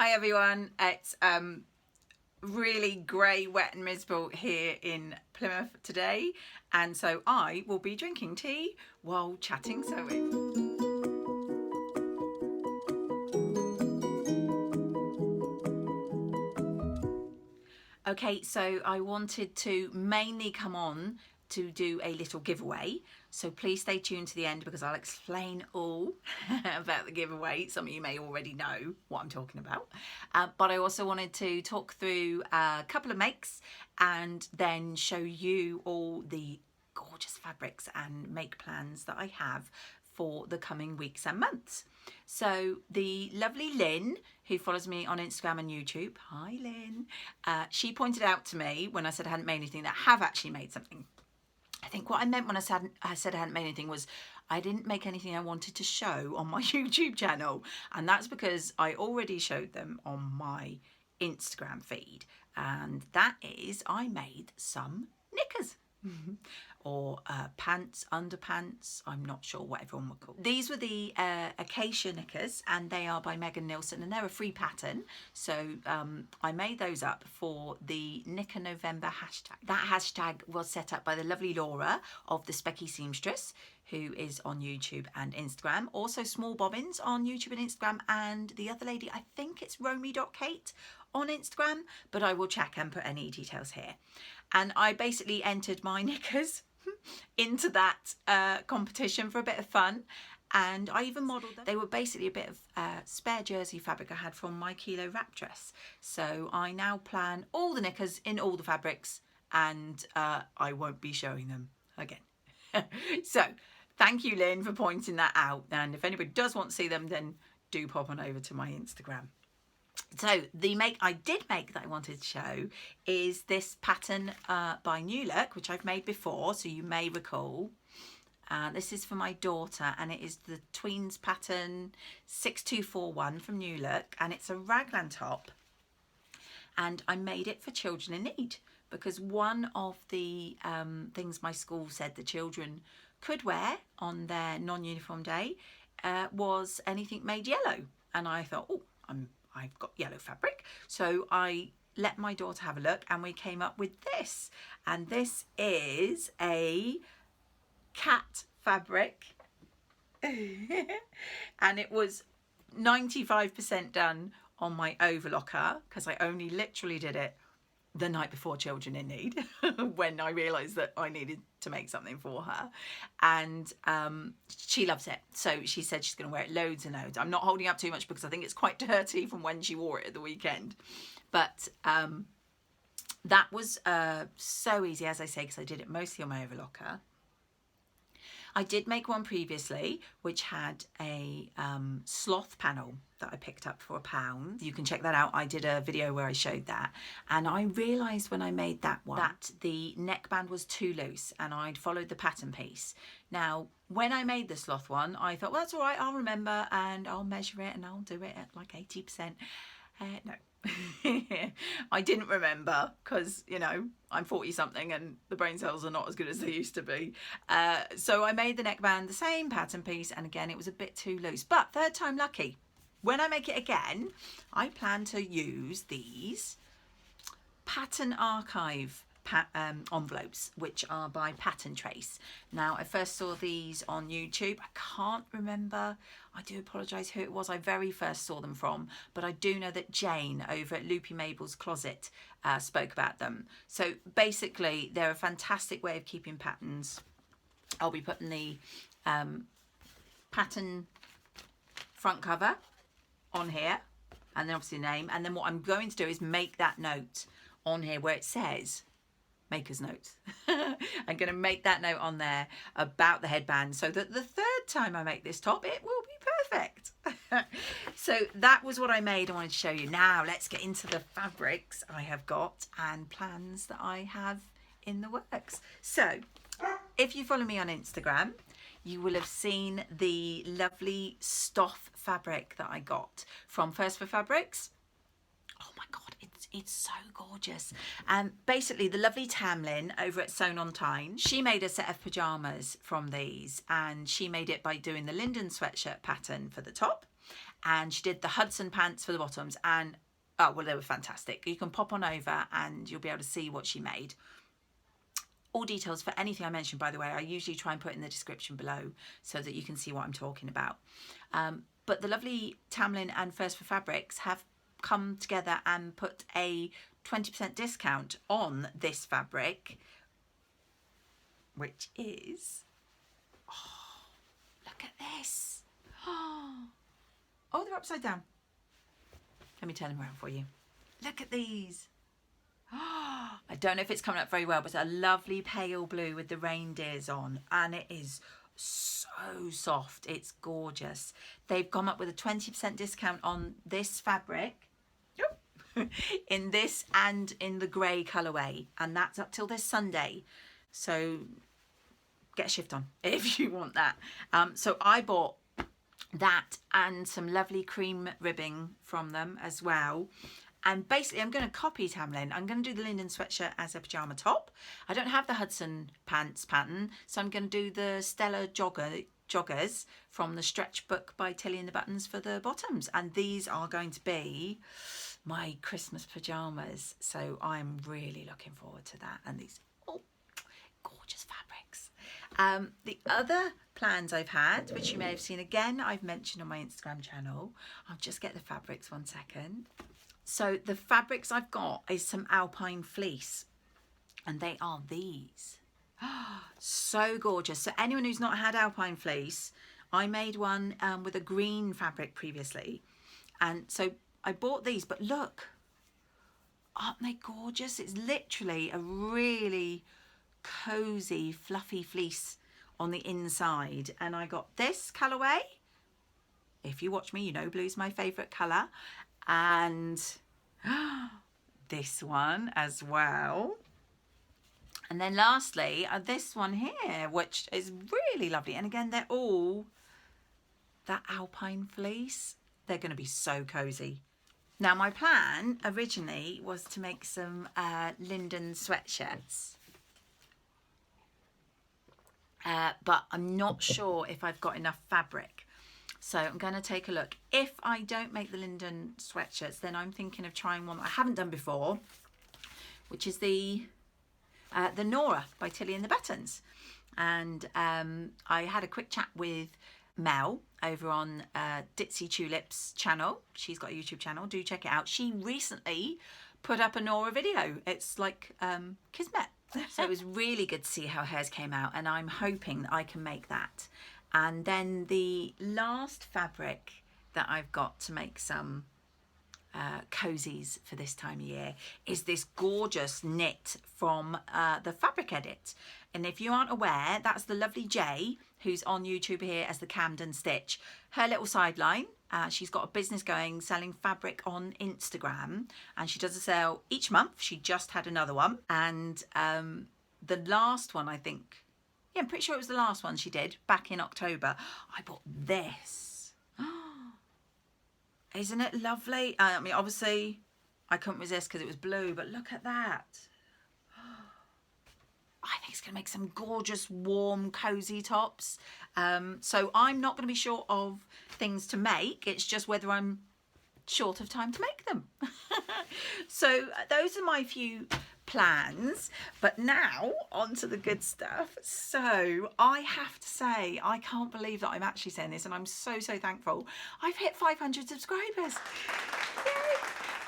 Hi everyone, it's really grey, wet and miserable here in Plymouth today, and so I will be drinking tea while chatting sewing. Okay, so I wanted to mainly come on to do a little giveaway, so please stay tuned to the end because I'll explain all about the giveaway. Some of you may already know what I'm talking about, but I also wanted to talk through a couple of makes and then show you all the gorgeous fabrics and make plans that I have for the coming weeks and months. So the lovely Lynn, who follows me on Instagram and YouTube, hi Lynn, she pointed out to me when I said I hadn't made anything that I have actually made something. I think what I meant when I said I hadn't made anything was I didn't make anything I wanted to show on my YouTube channel, and that's because I already showed them on my Instagram feed, and that is I made some knickers. Or pants, underpants, I'm not sure what everyone would call. These were the Acacia knickers, and they are by Megan Nilsson, and they're a free pattern, so I made those up for the Knicker November hashtag. That hashtag was set up by the lovely Nora of the Specky Seamstress, who is on YouTube and Instagram. Also Small Bobbins on YouTube and Instagram, and the other lady, I think it's romy.kate on Instagram, but I will check and put any details here. And I basically entered my knickers into that competition for a bit of fun, and I even modelled them. They were basically a bit of spare jersey fabric I had from my kilo wrap dress. So I now plan all the knickers in all the fabrics, and I won't be showing them again. So thank you, Lynn, for pointing that out, and if anybody does want to see them, then do pop on over to my Instagram. So the make I did make that I wanted to show is this pattern by New Look, which I've made before, so you may recall. This is for my daughter, and it is the Tweens pattern 6241 from New Look, and it's a raglan top, and I made it for children in need because one of the things my school said the children could wear on their non-uniform day was anything made yellow, and I thought, oh, I've got yellow fabric, so I let my daughter have a look, and we came up with this, and this is a cat fabric and it was 95% done on my overlocker because I only literally did it the night before Children in Need when I realised that I needed to make something for her, and she loves it, so she said she's going to wear it loads and loads. I'm not holding up too much because I think it's quite dirty from when she wore it at the weekend, but that was so easy, as I say, because I did it mostly on my overlocker. I did make one previously which had a sloth panel that I picked up for £1. You can check that out. I did a video where I showed that, and I realised when I made that one that the neckband was too loose and I'd followed the pattern piece. Now when I made the sloth one I thought, well, that's all right, I'll remember and I'll measure it and I'll do it at like 80%. No. I didn't remember because, you know, I'm 40 something and the brain cells are not as good as they used to be. So I made the neckband the same pattern piece, and again it was a bit too loose, but third time lucky. When I make it again, I plan to use these Pattern Archive envelopes, which are by Pattern Trace. Now I first saw these on YouTube. I can't remember, I do apologise who it was I very first saw them from, but I do know that Jayne over at Loopy Mabel's Closet spoke about them. So basically they're a fantastic way of keeping patterns. I'll be putting the pattern front cover on here, and then obviously the name, and then what I'm going to do is make that note on here where it says maker's notes. I'm going to make that note on there about the headband so that the third time I make this top it will be perfect. So that was what I made. I wanted to show you. Now let's get into the fabrics I have got and plans that I have in the works. So if you follow me on Instagram, you will have seen the lovely stof fabric that I got from First for Fabrics. Oh my god, it's so gorgeous. And basically the lovely Tamlin over at Sewn on Time, she made a set of pyjamas from these, and she made it by doing the Linden sweatshirt pattern for the top and she did the Hudson pants for the bottoms, and oh well, they were fantastic. You can pop on over and you'll be able to see what she made. All details for anything I mentioned, by the way, I usually try and put in the description below so that you can see what I'm talking about. But the lovely Tamlin and First for Fabrics have come together and put a 20% discount on this fabric, which is, oh, look at this. Oh, they're upside down. Let me turn them around for you. Look at these. I don't know if it's coming up very well, but it's a lovely pale blue with the reindeers on, and it is so soft. It's gorgeous. They've come up with a 20% discount on this fabric in this and in the grey colourway, and that's up till this Sunday. So get a shift on if you want that. So I bought that and some lovely cream ribbing from them as well. And basically I'm going to copy Tamlin. I'm going to do the Linden sweatshirt as a pyjama top. I don't have the Hudson pants pattern, so I'm going to do the Stella joggers from the stretch book by Tilly and the Buttons for the bottoms. And these are going to be my Christmas pyjamas. So I'm really looking forward to that. And these, oh, gorgeous fabrics. The other plans I've had, which you may have seen again, I've mentioned on my Instagram channel. I'll just get the fabrics 1 second. So the fabrics I've got is some alpine fleece, and they are these. So gorgeous. So anyone who's not had alpine fleece, I made one with a green fabric previously. And so I bought these, but look, aren't they gorgeous? It's literally a really cozy, fluffy fleece on the inside. And I got this colourway. If you watch me, you know blue's my favourite colour. And this one as well. And then lastly, this one here, which is really lovely. And again, they're all that alpine fleece. They're going to be so cozy. Now, my plan originally was to make some Linden sweatshirts. But I'm not sure if I've got enough fabric. So I'm going to take a look. If I don't make the Linden sweatshirts, then I'm thinking of trying one that I haven't done before, which is the Nora by Tilly and the Buttons. And I had a quick chat with Mel over on Ditzy Tulip's channel. She's got a YouTube channel. Do check it out. She recently put up a Nora video. It's like Kismet. So it was really good to see how hers came out, and I'm hoping that I can make that. And then the last fabric that I've got to make some cozies for this time of year is this gorgeous knit from the Fabric Edit. And if you aren't aware, that's the lovely Jay, who's on YouTube here as the Camden Stitch. Her little sideline, she's got a business going selling fabric on Instagram, and she does a sale each month. She just had another one, and the last one, I think, yeah, I'm pretty sure it was the last one she did back in October. I bought this. Isn't it lovely? I mean, obviously, I couldn't resist because it was blue, but look at that. I think it's going to make some gorgeous, warm, cozy tops. So I'm not going to be short of things to make. It's just whether I'm short of time to make them. So those are my few plans, but now on to the good stuff. So I have to say, I can't believe that I'm actually saying this, and I'm so thankful. I've hit 500 subscribers. Yay.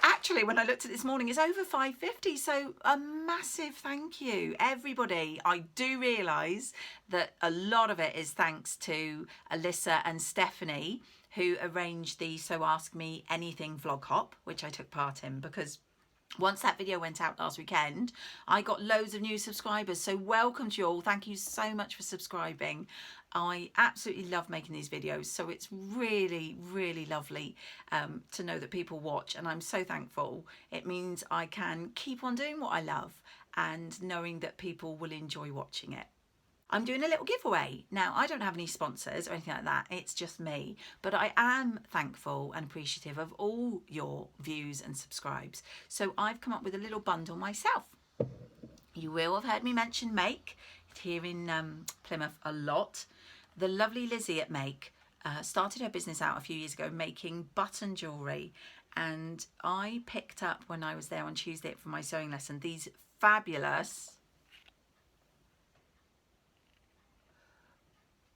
Actually, when I looked at it this morning, it's over 550, so a massive thank you, everybody. I do realise that a lot of it is thanks to Alisa and Stephanie, who arranged the So Ask Me Anything vlog hop, which I took part in, because once that video went out last weekend, I got loads of new subscribers. So welcome to you all. Thank you so much for subscribing. I absolutely love making these videos. So it's really, really lovely to know that people watch. And I'm so thankful. It means I can keep on doing what I love and knowing that people will enjoy watching it. I'm doing a little giveaway. Now, I don't have any sponsors or anything like that. It's just me. But I am thankful and appreciative of all your views and subscribes. So I've come up with a little bundle myself. You will have heard me mention Make here in Plymouth a lot. The lovely Lizzie at Make started her business out a few years ago making button jewellery, and I picked up when I was there on Tuesday for my sewing lesson these fabulous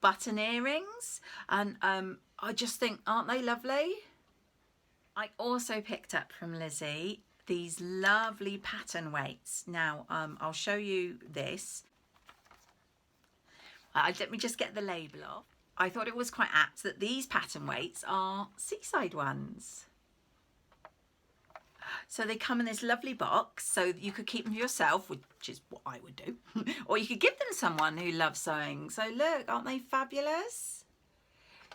button earrings, and I just think, aren't they lovely? I also picked up from Lizzie these lovely pattern weights. Now I'll show you this. Let me just get the label off. I thought it was quite apt that these pattern weights are seaside ones. So they come in this lovely box, so you could keep them for yourself, which is what I would do, or you could give them to someone who loves sewing. So look, aren't they fabulous?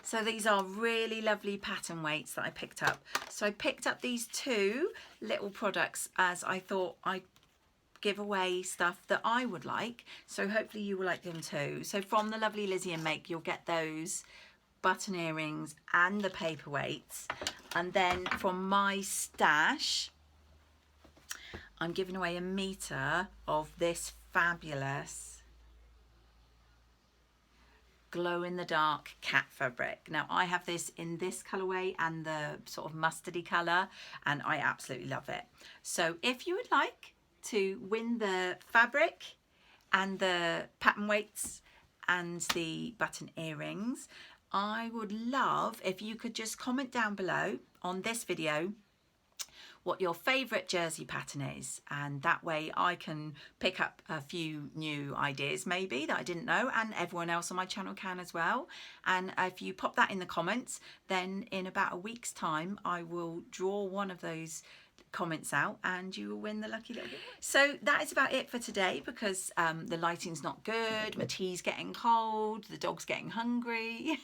So these are really lovely pattern weights that I picked up. So I picked up these two little products as I thought I'd give away stuff that I would like. So hopefully you will like them too. So from the lovely Lizzie and Make, you'll get those button earrings and the paperweights. And then from my stash, I'm giving away a metre of this fabulous glow-in-the-dark cat fabric. Now I have this in this colourway and the sort of mustardy colour, and I absolutely love it. So if you would like to win the fabric and the pattern weights and the button earrings, I would love if you could just comment down below on this video what your favourite jersey pattern is, and that way I can pick up a few new ideas maybe that I didn't know, and everyone else on my channel can as well. And if you pop that in the comments, then in about a week's time I will draw one of those comments out and you will win the lucky little giveaway. So that is about it for today, because the lighting's not good, my tea's getting cold, the dog's getting hungry.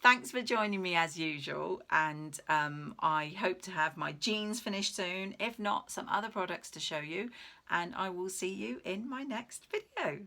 Thanks for joining me as usual, and I hope to have my jeans finished soon, if not some other products to show you, and I will see you in my next video.